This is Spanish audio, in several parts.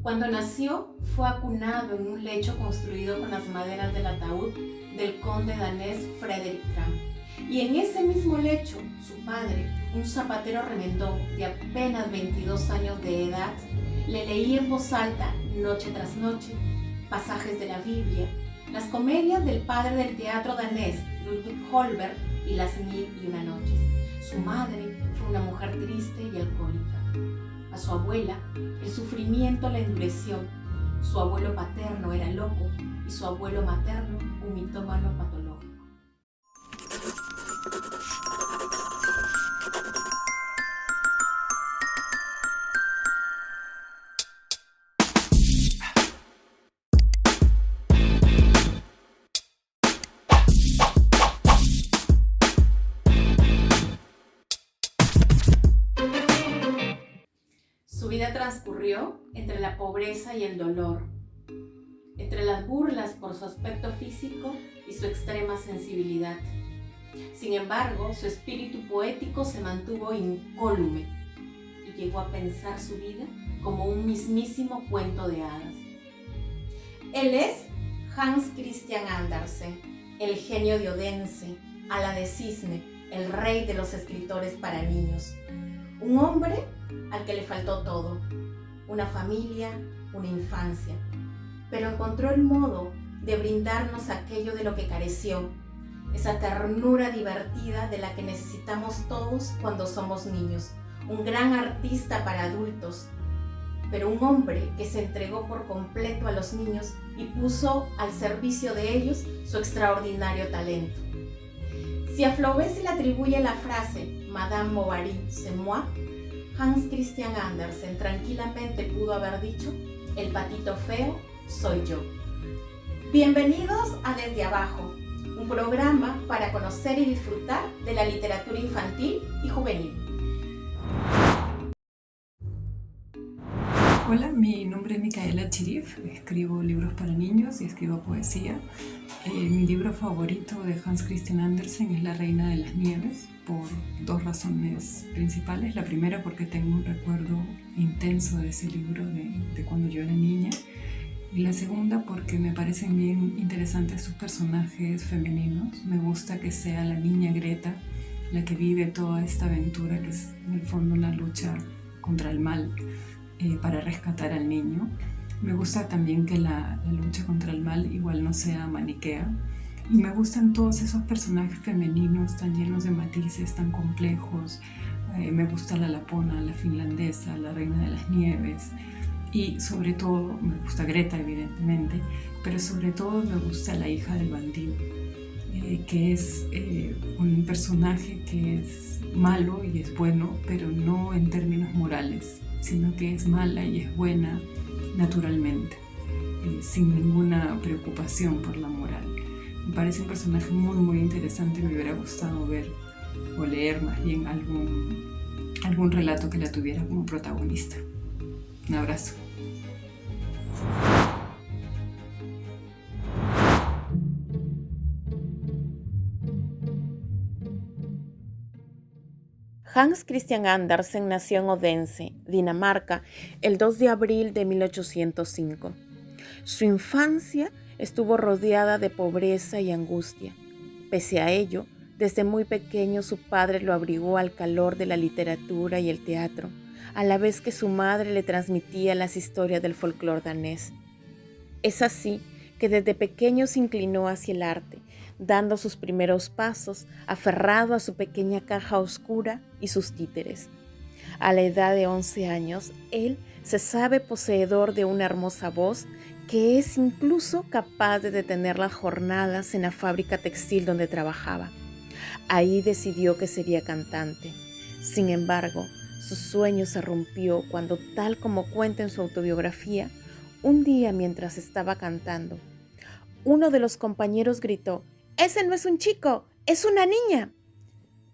Cuando nació, fue acunado en un lecho construido con las maderas del ataúd del conde danés Frederick Trump. Y en ese mismo lecho, su padre, un zapatero remendón de apenas 22 años de edad, le leía en voz alta, noche tras noche, pasajes de la Biblia, las comedias del padre del teatro danés, Ludwig Holberg, y las Mil y una noches. Su madre fue una mujer triste y alcohólica. A su abuela, el sufrimiento la endureció. Su abuelo paterno era loco y su abuelo materno un mitómano patológico. Su vida transcurrió entre la pobreza y el dolor, entre las burlas por su aspecto físico y su extrema sensibilidad. Sin embargo, su espíritu poético se mantuvo incólume y llegó a pensar su vida como un mismísimo cuento de hadas. Él es Hans Christian Andersen, el genio de Odense, ala de cisne, el rey de los escritores para niños. Un hombre al que le faltó todo, una familia, una infancia, pero encontró el modo de brindarnos aquello de lo que careció, esa ternura divertida de la que necesitamos todos cuando somos niños, un gran artista para adultos, pero un hombre que se entregó por completo a los niños y puso al servicio de ellos su extraordinario talento. Si a Flaubert se le atribuye la frase Madame Bovary, c'est moi, Hans Christian Andersen tranquilamente pudo haber dicho, el patito feo soy yo. Bienvenidos a Desde Abajo, un programa para conocer y disfrutar de la literatura infantil y juvenil. Hola, mi nombre es Micaela Chirif, escribo libros para niños y escribo poesía. Mi libro favorito de Hans Christian Andersen es La Reina de las Nieves, por dos razones principales. La primera, porque tengo un recuerdo intenso de ese libro de cuando yo era niña. Y la segunda, porque me parecen bien interesantes sus personajes femeninos. Me gusta que sea la niña Greta la que vive toda esta aventura, que es en el fondo una lucha contra el mal para rescatar al niño. Me gusta también que la lucha contra el mal igual no sea maniquea. Y me gustan todos esos personajes femeninos tan llenos de matices, tan complejos. Me gusta la lapona, la finlandesa, la reina de las nieves. Y sobre todo, me gusta Greta, evidentemente, pero sobre todo me gusta la hija del bandido, que es un personaje que es malo y es bueno, pero no en términos morales, sino que es mala y es buena naturalmente, sin ninguna preocupación por la moral. Me parece un personaje muy, muy interesante. Me hubiera gustado ver o leer más bien algún relato que la tuviera como protagonista. Un abrazo. Hans Christian Andersen nació en Odense, Dinamarca, el 2 de abril de 1805. Su infancia estuvo rodeada de pobreza y angustia. Pese a ello, desde muy pequeño su padre lo abrigó al calor de la literatura y el teatro, a la vez que su madre le transmitía las historias del folclore danés. Es así que desde pequeño se inclinó hacia el arte, dando sus primeros pasos aferrado a su pequeña caja oscura y sus títeres. A la edad de 11 años, él se sabe poseedor de una hermosa voz que es incluso capaz de detener las jornadas en la fábrica textil donde trabajaba. Ahí decidió que sería cantante. Sin embargo, su sueño se rompió cuando, tal como cuenta en su autobiografía, un día mientras estaba cantando, uno de los compañeros gritó: «¡Ese no es un chico, es una niña!».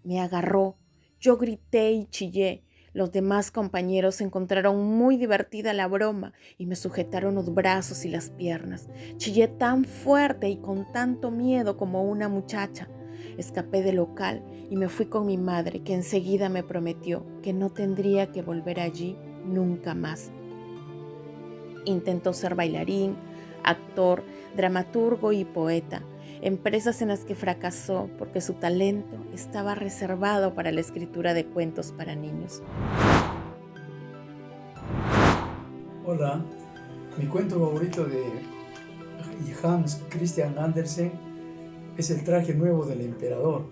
Me agarró, yo grité y chillé. Los demás compañeros encontraron muy divertida la broma y me sujetaron los brazos y las piernas. Chillé tan fuerte y con tanto miedo como una muchacha. Escapé del local y me fui con mi madre, que enseguida me prometió que no tendría que volver allí nunca más. Intentó ser bailarín, actor, dramaturgo y poeta, empresas en las que fracasó porque su talento estaba reservado para la escritura de cuentos para niños. Hola, mi cuento favorito de Hans Christian Andersen es El traje nuevo del emperador.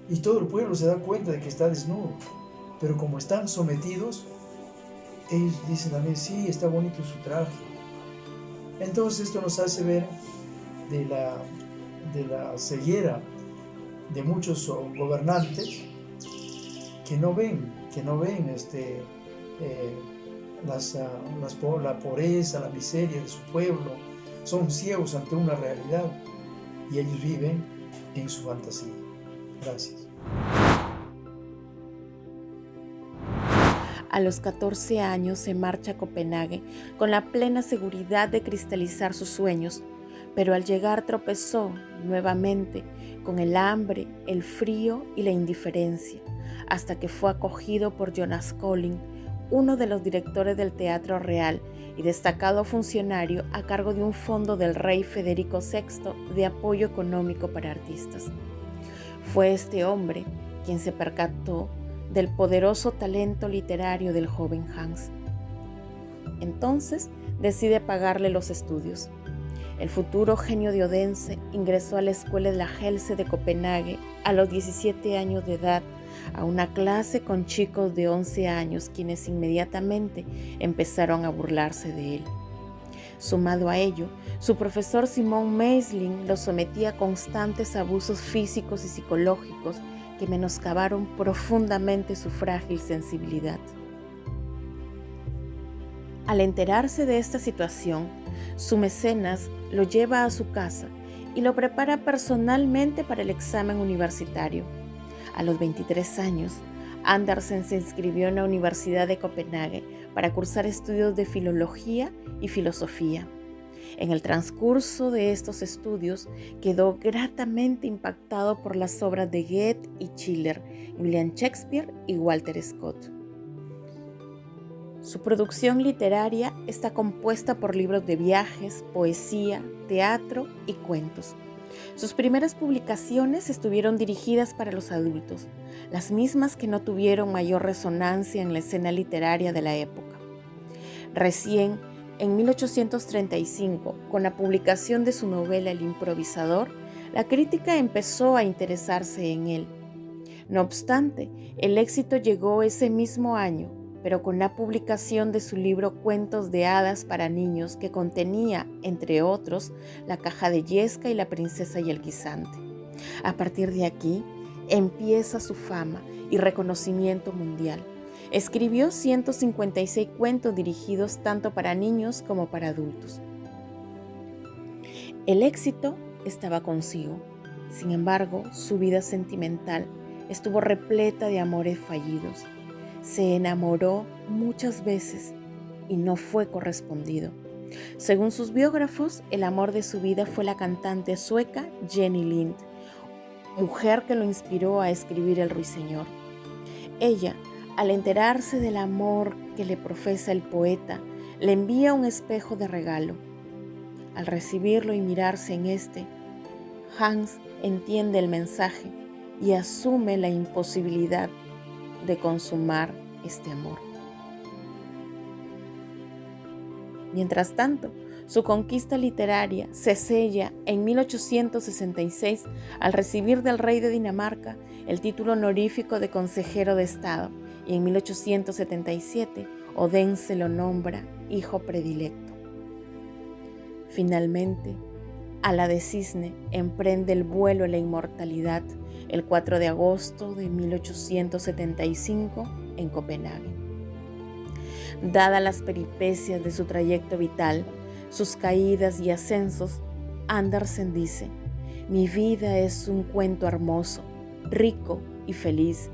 Y todo el pueblo se da cuenta de que está desnudo, pero como están sometidos, ellos dicen también, sí, está bonito su traje. Entonces esto nos hace ver de la ceguera de muchos gobernantes que no ven la pobreza, la miseria de su pueblo. Son ciegos ante una realidad y ellos viven en su fantasía. Gracias. A los 14 años se marcha a Copenhague con la plena seguridad de cristalizar sus sueños, pero al llegar tropezó nuevamente con el hambre, el frío y la indiferencia, hasta que fue acogido por Jonas Collin, uno de los directores del Teatro Real y destacado funcionario a cargo de un fondo del rey Federico VI de apoyo económico para artistas. Fue este hombre quien se percató del poderoso talento literario del joven Hans. Entonces decide pagarle los estudios. El futuro genio de Odense ingresó a la escuela de la Helse de Copenhague a los 17 años de edad, a una clase con chicos de 11 años, quienes inmediatamente empezaron a burlarse de él. Sumado a ello, su profesor Simon Meisling lo sometía a constantes abusos físicos y psicológicos que menoscabaron profundamente su frágil sensibilidad. Al enterarse de esta situación, su mecenas lo lleva a su casa y lo prepara personalmente para el examen universitario. A los 23 años, Andersen se inscribió en la Universidad de Copenhague para cursar estudios de filología y filosofía. En el transcurso de estos estudios quedó gratamente impactado por las obras de Goethe y Schiller, William Shakespeare y Walter Scott. Su producción literaria está compuesta por libros de viajes, poesía, teatro y cuentos. Sus primeras publicaciones estuvieron dirigidas para los adultos, las mismas que no tuvieron mayor resonancia en la escena literaria de la época. Recién, en 1835, con la publicación de su novela El improvisador, la crítica empezó a interesarse en él. No obstante, el éxito llegó ese mismo año, pero con la publicación de su libro Cuentos de hadas para niños, que contenía, entre otros, La caja de Yesca y La princesa y el guisante. A partir de aquí, empieza su fama y reconocimiento mundial. Escribió 156 cuentos dirigidos tanto para niños como para adultos. El éxito estaba consigo. Sin embargo, su vida sentimental estuvo repleta de amores fallidos. Se enamoró muchas veces y no fue correspondido. Según sus biógrafos, el amor de su vida fue la cantante sueca Jenny Lind, mujer que lo inspiró a escribir El Ruiseñor. Ella, al enterarse del amor que le profesa el poeta, le envía un espejo de regalo. Al recibirlo y mirarse en este, Hans entiende el mensaje y asume la imposibilidad de consumar este amor. Mientras tanto, su conquista literaria se sella en 1866 al recibir del rey de Dinamarca el título honorífico de consejero de Estado, y en 1877 Odense lo nombra hijo predilecto. Finalmente, Ala de Cisne emprende el vuelo a la inmortalidad el 4 de agosto de 1875 en Copenhague. Dadas las peripecias de su trayecto vital, sus caídas y ascensos, Andersen dice: «Mi vida es un cuento hermoso, rico y feliz.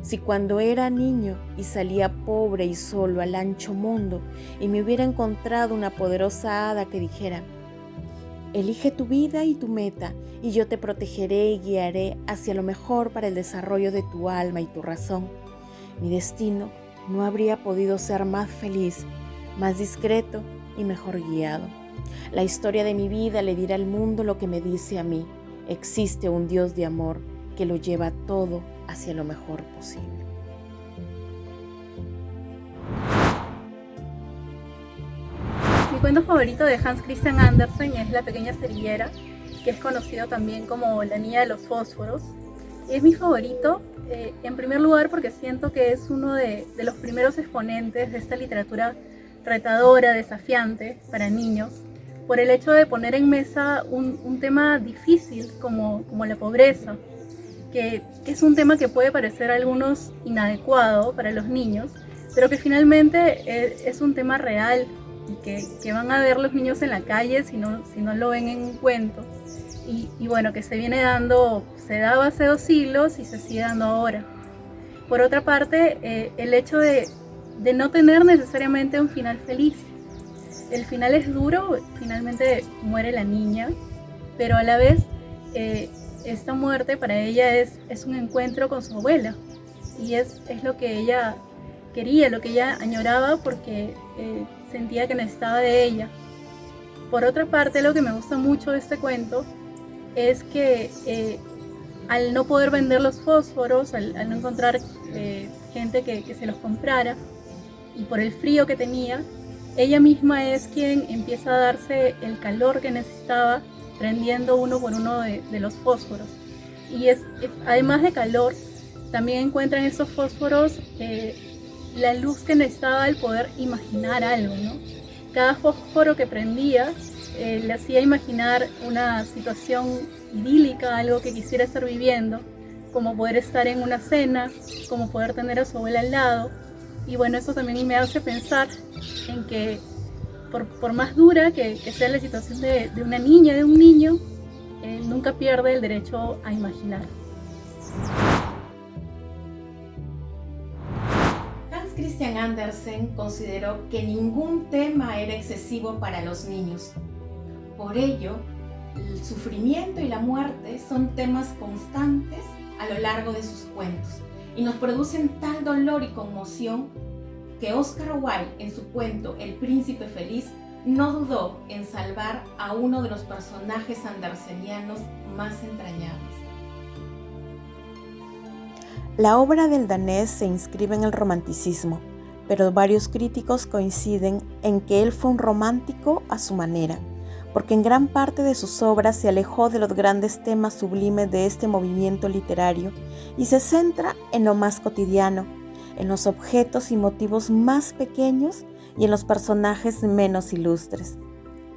Si cuando era niño y salía pobre y solo al ancho mundo y me hubiera encontrado una poderosa hada que dijera: elige tu vida y tu meta, y yo te protegeré y guiaré hacia lo mejor para el desarrollo de tu alma y tu razón, mi destino no habría podido ser más feliz, más discreto y mejor guiado. La historia de mi vida le dirá al mundo lo que me dice a mí. Existe un Dios de amor que lo lleva todo hacia lo mejor posible. Mi cuento favorito de Hans Christian Andersen es La pequeña cerillera, que es conocido también como La niña de los fósforos. Es mi favorito, en primer lugar porque siento que es uno de los primeros exponentes de esta literatura retadora, desafiante para niños, por el hecho de poner en mesa un tema difícil como la pobreza, que es un tema que puede parecer a algunos inadecuado para los niños, pero que finalmente es un tema real y que van a ver los niños en la calle si no lo ven en un cuento. Y bueno, que se daba hace 2 siglos y se sigue dando ahora. Por otra parte, el hecho de no tener necesariamente un final feliz. El final es duro, finalmente muere la niña, pero a la vez esta muerte para ella es un encuentro con su abuela, y es lo que ella quería, lo que ella añoraba, porque sentía que necesitaba de ella. Por otra parte, lo que me gusta mucho de este cuento es que al no poder vender los fósforos, al no encontrar gente que se los comprara, y por el frío que tenía, ella misma es quien empieza a darse el calor que necesitaba prendiendo uno por uno de los fósforos. Y además de calor, también encuentra en esos fósforos la luz que necesitaba, el poder imaginar algo, ¿no? Cada fósforo que prendía le hacía imaginar una situación idílica, algo que quisiera estar viviendo, como poder estar en una cena, como poder tener a su abuela al lado. Y bueno, eso también me hace pensar en que por más dura que sea la situación de una niña, de un niño, nunca pierde el derecho a imaginar. Hans Christian Andersen consideró que ningún tema era excesivo para los niños. Por ello, el sufrimiento y la muerte son temas constantes a lo largo de sus cuentos y nos producen tal dolor y conmoción que Oscar Wilde, en su cuento El príncipe feliz, no dudó en salvar a uno de los personajes andersenianos más entrañables. La obra del danés se inscribe en el romanticismo, pero varios críticos coinciden en que él fue un romántico a su manera, porque en gran parte de sus obras se alejó de los grandes temas sublimes de este movimiento literario y se centra en lo más cotidiano, en los objetos y motivos más pequeños y en los personajes menos ilustres.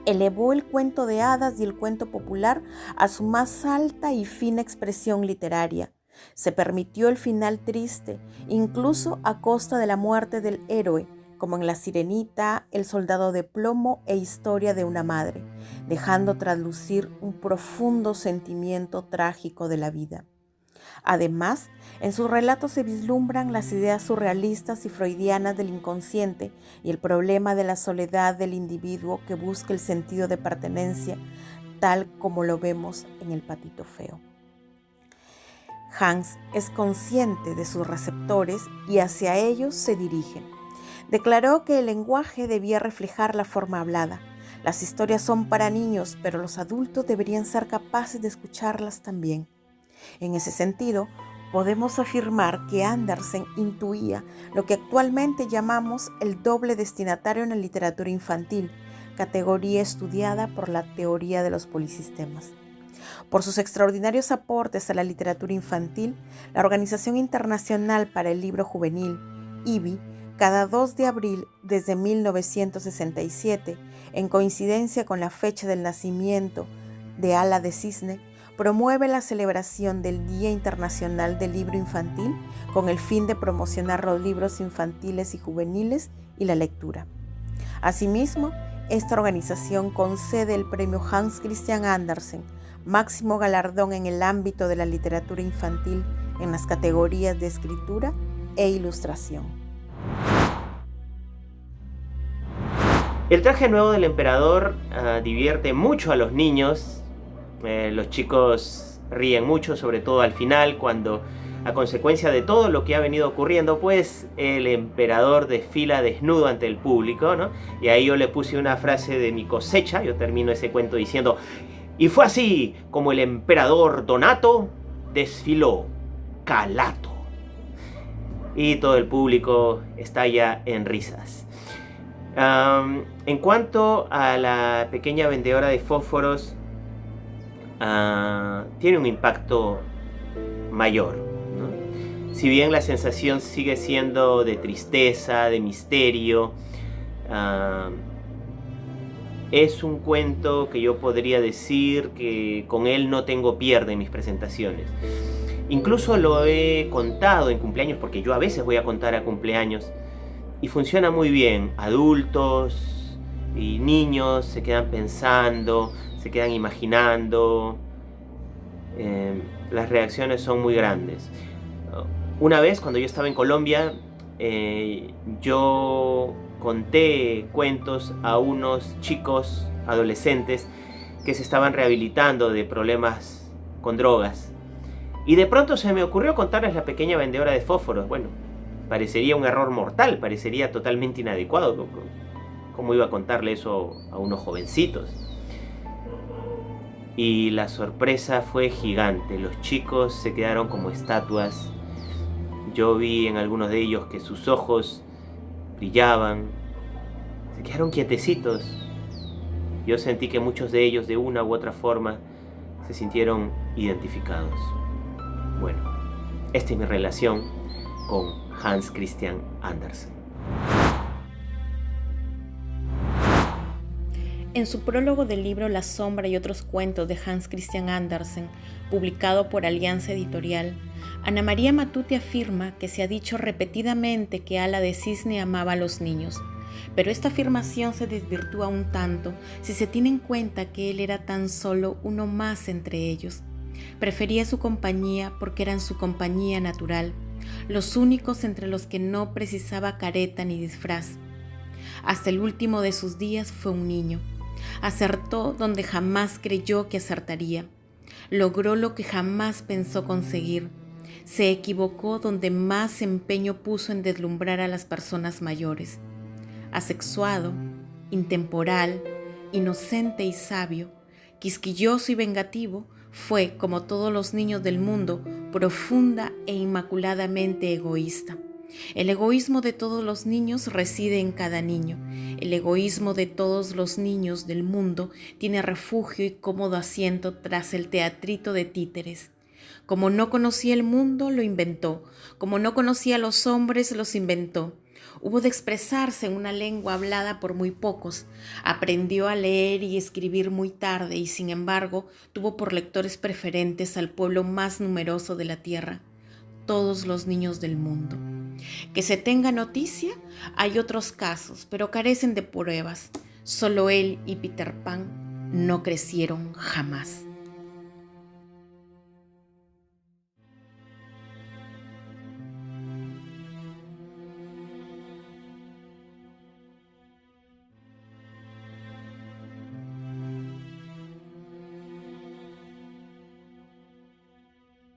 Elevó el cuento de hadas y el cuento popular a su más alta y fina expresión literaria. Se permitió el final triste, incluso a costa de la muerte del héroe, como en La Sirenita, El soldado de plomo e Historia de una madre, dejando traslucir un profundo sentimiento trágico de la vida. Además, en sus relatos se vislumbran las ideas surrealistas y freudianas del inconsciente y el problema de la soledad del individuo que busca el sentido de pertenencia, tal como lo vemos en El patito feo. Hans es consciente de sus receptores y hacia ellos se dirige. Declaró que el lenguaje debía reflejar la forma hablada. Las historias son para niños, pero los adultos deberían ser capaces de escucharlas también. En ese sentido, podemos afirmar que Andersen intuía lo que actualmente llamamos el doble destinatario en la literatura infantil, categoría estudiada por la teoría de los polisistemas. Por sus extraordinarios aportes a la literatura infantil, la Organización Internacional para el Libro Juvenil, IBI, cada 2 de abril desde 1967, en coincidencia con la fecha del nacimiento de Ala de Cisne, promueve la celebración del Día Internacional del Libro Infantil con el fin de promocionar los libros infantiles y juveniles y la lectura. Asimismo, esta organización concede el premio Hans Christian Andersen, máximo galardón en el ámbito de la literatura infantil en las categorías de escritura e ilustración. El traje nuevo del emperador divierte mucho a los niños. Los chicos ríen mucho, sobre todo al final, cuando a consecuencia de todo lo que ha venido ocurriendo, pues el emperador desfila desnudo ante el público, ¿no? Y ahí yo le puse una frase de mi cosecha. Yo termino ese cuento diciendo: y fue así como el emperador Donato desfiló Calato. Y todo el público estalla en risas. En cuanto a la pequeña vendedora de fósforos, tiene un impacto mayor, ¿no? Si bien la sensación sigue siendo de tristeza, de misterio, es un cuento que yo podría decir que con él no tengo pierde en mis presentaciones. Incluso lo he contado en cumpleaños, porque yo a veces voy a contar a cumpleaños, y funciona muy bien. Adultos y niños se quedan pensando, se quedan imaginando. Las reacciones son muy grandes. Una vez, cuando yo estaba en Colombia, yo conté cuentos a unos chicos adolescentes que se estaban rehabilitando de problemas con drogas. Y de pronto se me ocurrió contarles La pequeña vendedora de fósforos. Bueno, parecería un error mortal, parecería totalmente inadecuado. ¿Cómo iba a contarle eso a unos jovencitos? Y la sorpresa fue gigante. Los chicos se quedaron como estatuas. Yo vi en algunos de ellos que sus ojos brillaban. Se quedaron quietecitos. Yo sentí que muchos de ellos, de una u otra forma, se sintieron identificados. Bueno, esta es mi relación con Hans Christian Andersen. En su prólogo del libro La sombra y otros cuentos de Hans Christian Andersen, publicado por Alianza Editorial, Ana María Matute afirma que se ha dicho repetidamente que Ala de Cisne amaba a los niños, pero esta afirmación se desvirtúa un tanto si se tiene en cuenta que él era tan solo uno más entre ellos. Prefería su compañía porque eran su compañía natural, los únicos entre los que no precisaba careta ni disfraz. Hasta el último de sus días fue un niño. Acertó donde jamás creyó que acertaría. Logró lo que jamás pensó conseguir. Se equivocó donde más empeño puso en deslumbrar a las personas mayores. Asexuado, intemporal, inocente y sabio, quisquilloso y vengativo, fue, como todos los niños del mundo, profunda e inmaculadamente egoísta. El egoísmo de todos los niños reside en cada niño. El egoísmo de todos los niños del mundo tiene refugio y cómodo asiento tras el teatrito de títeres. Como no conocía el mundo, lo inventó. Como no conocía a los hombres, los inventó. Hubo de expresarse en una lengua hablada por muy pocos. Aprendió a leer y escribir muy tarde y, sin embargo, tuvo por lectores preferentes al pueblo más numeroso de la tierra, todos los niños del mundo. Que se tenga noticia, hay otros casos, pero carecen de pruebas. Solo él y Peter Pan no crecieron jamás.